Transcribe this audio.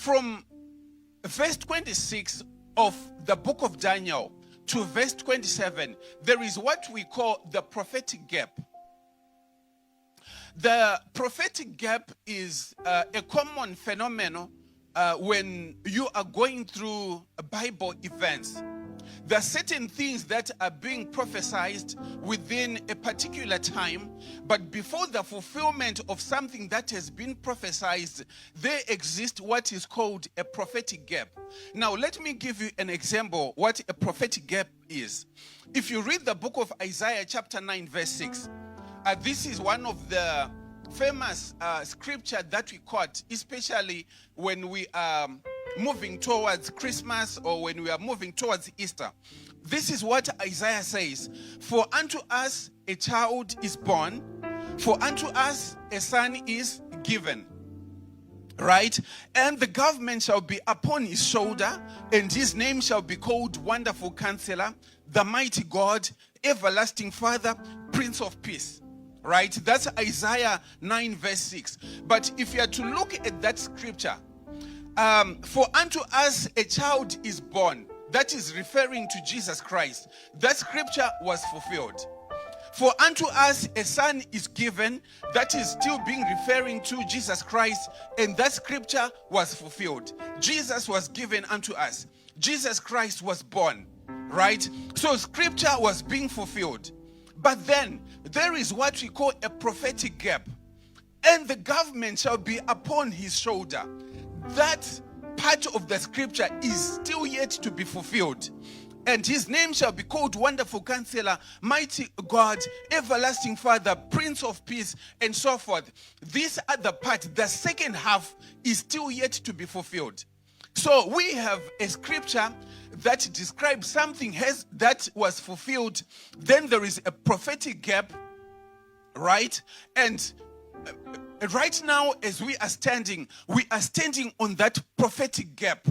From verse 26 of the book of Daniel to verse 27, there is what we call the prophetic gap. The prophetic gap is a common phenomenon when you are going through Bible events. There are certain things that are being prophesied within a particular time, but before the fulfillment of something that has been prophesied, there exists what is called a prophetic gap. Now, let me give you an example what a prophetic gap is. If you read the book of Isaiah chapter 9 verse 6, this is one of the famous scripture that we quote, especially when we are moving towards Christmas or when we are moving towards Easter. This is what Isaiah says: "For unto us a child is born, for unto us a son is given." Right? "And the government shall be upon his shoulder, and his name shall be called Wonderful Counselor, the Mighty God, Everlasting Father, Prince of Peace." Right? That's Isaiah 9 verse 6. But if you are to look at that scripture, for unto us a child is born, that is referring to Jesus Christ. That scripture was fulfilled. For unto us a son is given, that is still being referring to Jesus Christ, and that scripture was fulfilled. Jesus was given unto us. Jesus Christ was born, right? So scripture was being fulfilled. But then there is what we call a prophetic gap. "And the government shall be upon his shoulder." That part of the scripture is still yet to be fulfilled. "And his name shall be called Wonderful Counselor, Mighty God, Everlasting Father, Prince of Peace," and so forth. This other part, the second half, is still yet to be fulfilled. So we have a scripture that describes something that was fulfilled. Then there is a prophetic gap, right? And right now, as we are standing on that prophetic gap.